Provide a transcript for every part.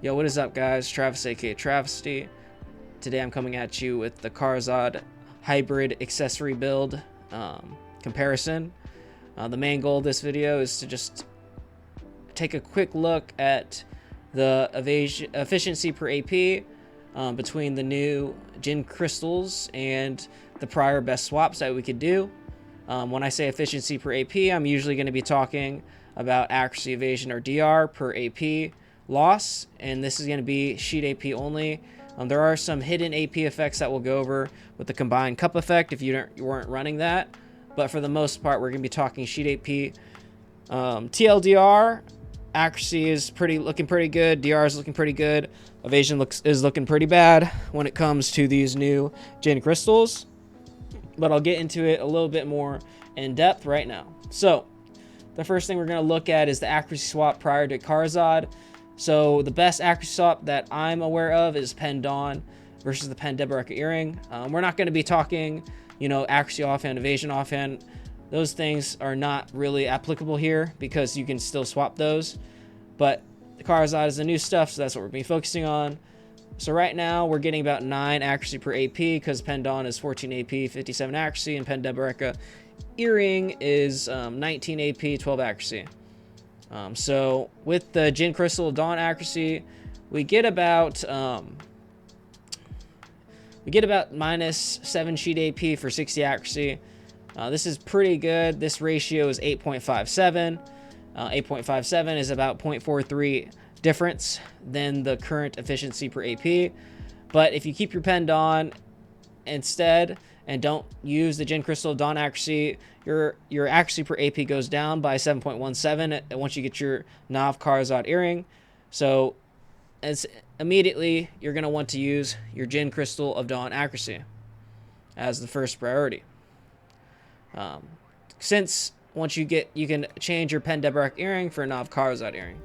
Yo, what is up, guys? Travis, aka Travesty. Today I'm coming at you with the Kharazad hybrid accessory build comparison. The main goal of this video is to just take a quick look at the efficiency per AP between the new Djinn crystals and the prior best swaps that we could do. When I say efficiency per AP, I'm usually going to be talking about accuracy, evasion, or DR per AP loss, and this is going to be sheet AP only. There are some hidden AP effects that we'll go over with the combined cup effect if you weren't running that, but for the most part we're going to be talking sheet AP. TLDR, accuracy is looking pretty good, DR is looking pretty good, evasion is looking pretty bad when it comes to these new Djinn crystals, but I'll get into it a little bit more in depth right now. So the first thing we're going to look at is the accuracy swap prior to Kharazad. So the best accuracy swap that I'm aware of is Pen Dawn versus the Pen Deboreka earring. We're not going to be talking, accuracy offhand, evasion offhand. Those things are not really applicable here because you can still swap those. But the Kharazad is the new stuff, so that's what we're going to be focusing on. So right now we're getting about 9 accuracy per AP because Pen Dawn is 14 AP, 57 accuracy, and Pen Deboreka earring is 19 AP, 12 accuracy. So with the Djinn Crystal Dawn accuracy, we get about minus 7 sheet AP for 60 accuracy. This is pretty good. This ratio is 8.57. 8.57 is about 0.43 difference than the current efficiency per AP. But if you keep your Pen Dawn instead and don't use the Djinn Crystal Dawn accuracy, your accuracy per AP goes down by 7.17 once you get your Nav Kharazad earring. So immediately you're going to want to use your Djinn Crystal of Dawn accuracy as the first priority. Since once you can change your Pen Deboreka earring for a Nav Kharazad earring.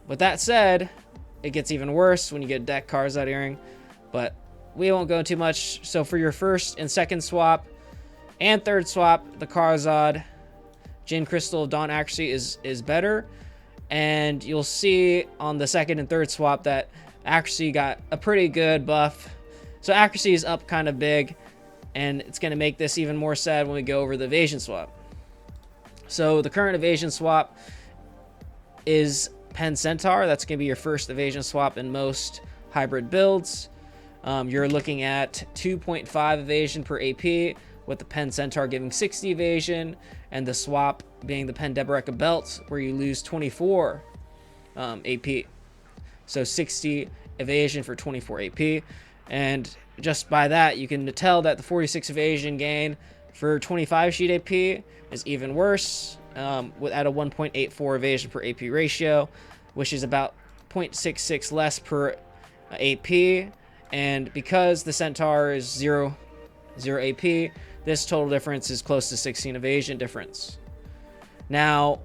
With that said, it gets even worse when you get a deck Kharazad earring, but we won't go too much. So for your first and second swap and third swap, the Kharazad Djinn Crystal of Dawn accuracy is better, and you'll see on the second and third swap that accuracy got a pretty good buff. So accuracy is up kind of big, and it's going to make this even more sad when we go over the evasion swap. So the current evasion swap is Pen Centaur. That's going to be your first evasion swap in most hybrid builds. You're looking at 2.5 evasion per AP, with the Pen Centaur giving 60 evasion, and the swap being the Pen Deboreka belt, where you lose 24 AP. So 60 evasion for 24 AP. And just by that, you can tell that the 46 evasion gain for 25 sheet AP is even worse, at a 1.84 evasion per AP ratio, which is about 0.66 less per AP. And because the Centaur is 0 AP, this total difference is close to 16 evasion difference. Now,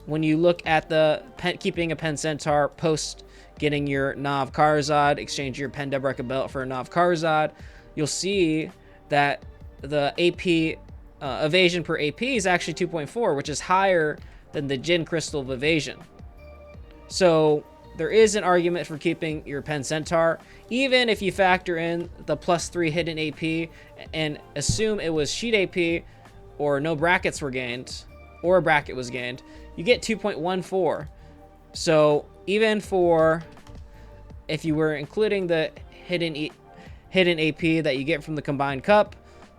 when you look at the keeping a Pen Centaur post getting your Nav Kharazad, exchange your Pen Deboreka belt for a Nav Kharazad, you'll see that the AP evasion per AP is actually 2.4, which is higher than the Djinn Crystal of evasion. So there is an argument for keeping your Pen Centaur, even if you factor in the +3 hidden AP and assume it was sheet AP or no brackets were gained, or a bracket was gained, you get 2.14. So even if you were including the hidden AP that you get from the combined cup,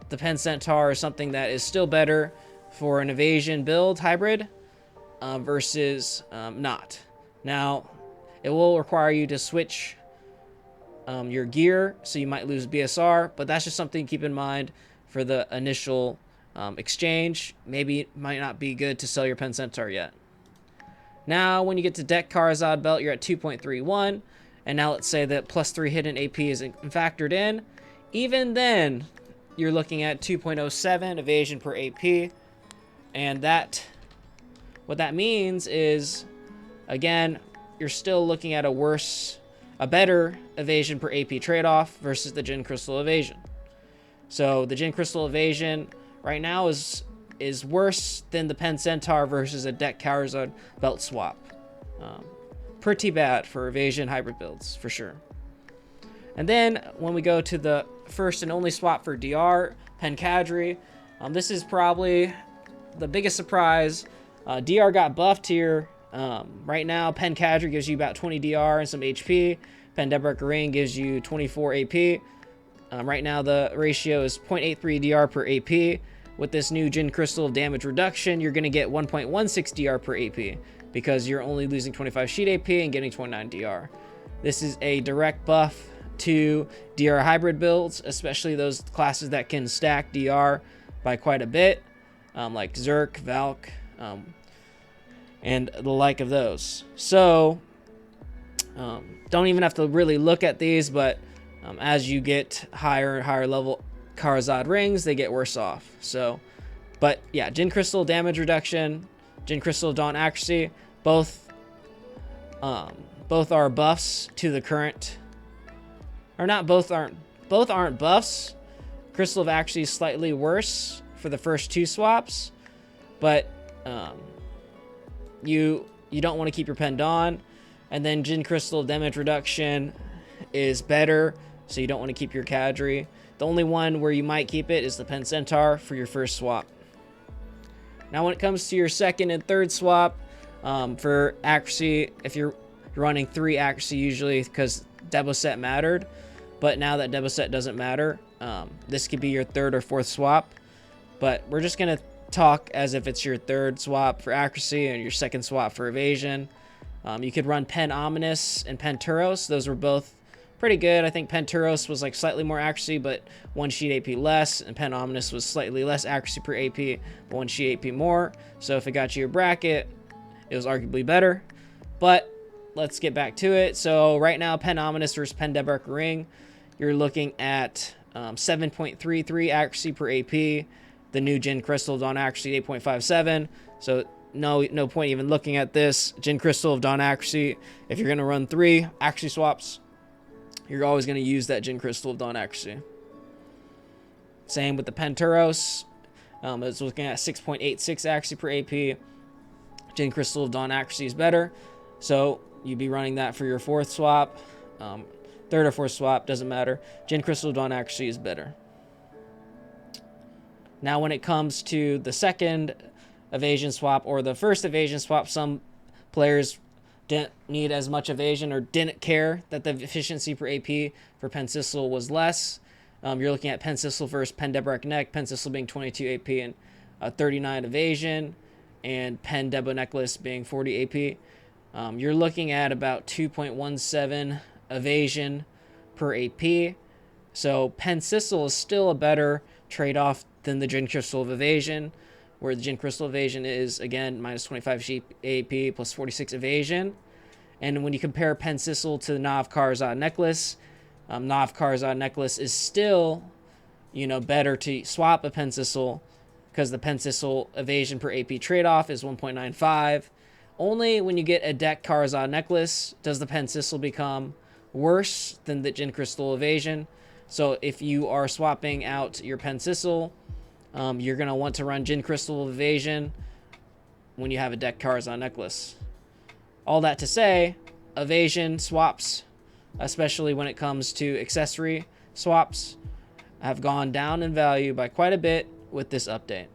the Pen Centaur is something that is still better for an evasion build hybrid versus not. Now, it will require you to switch your gear, so you might lose BSR, but that's just something to keep in mind for the initial exchange. Maybe it might not be good to sell your Pen Centaur yet. Now, when you get to deck Kharazad belt, you're at 2.31, and now let's say that +3 hidden AP is factored in. Even then, you're looking at 2.07 evasion per AP, and what that means is, again, you're still looking at a better evasion per AP trade-off versus the Djinn Crystal evasion. So the Djinn Crystal evasion right now is worse than the Pen Centaur versus a deck Kharazad belt swap. pretty bad for Evasion hybrid builds, for sure. And then when we go to the first and only swap for DR, Pencadry, this is probably the biggest surprise. DR got buffed here. Right now, Pencadry gives you about 20 DR and some HP. Pendebric Ring gives you 24 AP. Right now, the ratio is 0.83 DR per AP. With this new Gin Crystal of damage reduction, you're going to get 1.16 DR per AP because you're only losing 25 sheet AP and getting 29 DR. This is a direct buff to DR hybrid builds, especially those classes that can stack DR by quite a bit, like Zerk, Valk, and the like of those. So don't even have to really look at these, but as you get higher and higher level Kharazad rings, they get worse off. So, but yeah, Gin Crystal damage reduction, Gin Crystal Dawn accuracy, both are buffs to the current. Or not, both aren't buffs. Crystal of Accuracy is slightly worse for the first two swaps, but you don't want to keep your pen Dawn. And then Gin Crystal damage reduction is better, so you don't want to keep your Cadre. The only one where you might keep it is the Pen Centaur for your first swap. Now when it comes to your second and third swap, for accuracy, if you're running 3 accuracy usually because Debo set mattered, but now that Debo set doesn't matter, this could be your third or fourth swap. But we're just going to talk as if it's your third swap for accuracy and your second swap for evasion. You could run Pen Ominous and Pen Turos. Those were both pretty good. I think Pen Turos was like slightly more accuracy, but 1 sheet AP less, and Pen Ominous was slightly less accuracy per AP, but 1 sheet AP more. So if it got you your bracket, it was arguably better. But let's get back to it. So right now, Pen Ominous versus Pendebric Ring, you're looking at 7.33 accuracy per AP. The new Gin Crystal Dawn accuracy 8.57. So no point even looking at this. Gin Crystal of Dawn accuracy. If you're gonna run 3 accuracy swaps, you're always gonna use that Gin Crystal of Dawn accuracy. Same with the Penturos. It's looking at 6.86 accuracy per AP. Gin Crystal of Dawn accuracy is better, so you'd be running that for your fourth swap. Third or fourth swap, doesn't matter. Gin Crystal of Dawn accuracy is better. Now when it comes to the second evasion swap or the first evasion swap, some players didn't need as much evasion or didn't care that the efficiency per AP for Pensistle was less. You're looking at Pensistle versus Pendebric Neck, Pensistle being 22 AP and 39 evasion, and Pen Debo Necklace being 40 AP. You're looking at about 2.17 evasion per AP. So Pensistle is still a better trade-off than the Gin Crystal of Evasion, where the Gin Crystal Evasion is, again, minus 25 sheet AP plus 46 evasion. And when you compare Pensistle to the Nav Kharazad Necklace, Nav Kharazad Necklace is still, better to swap a Pensistle because the Pensistle Evasion per AP trade-off is 1.95. Only when you get a deck Kharazad Necklace does the Pensistle become worse than the Gin Crystal Evasion. So if you are swapping out your Pensistle, you're going to want to run Gin Crystal Evasion when you have a deck Kharazad Necklace. All that to say, evasion swaps, especially when it comes to accessory swaps, have gone down in value by quite a bit with this update.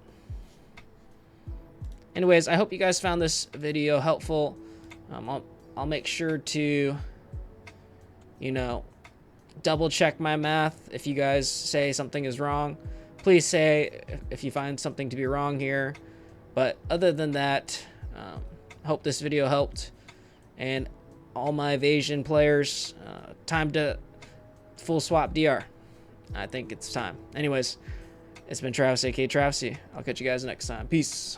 Anyways, I hope you guys found this video helpful. I'll make sure to, double check my math. If you guys say something is wrong, please say if you find something to be wrong here. But other than that, I hope this video helped. And all my evasion players, time to full swap DR. I think it's time. Anyways, it's been Travis, aka Travesy. I'll catch you guys next time. Peace.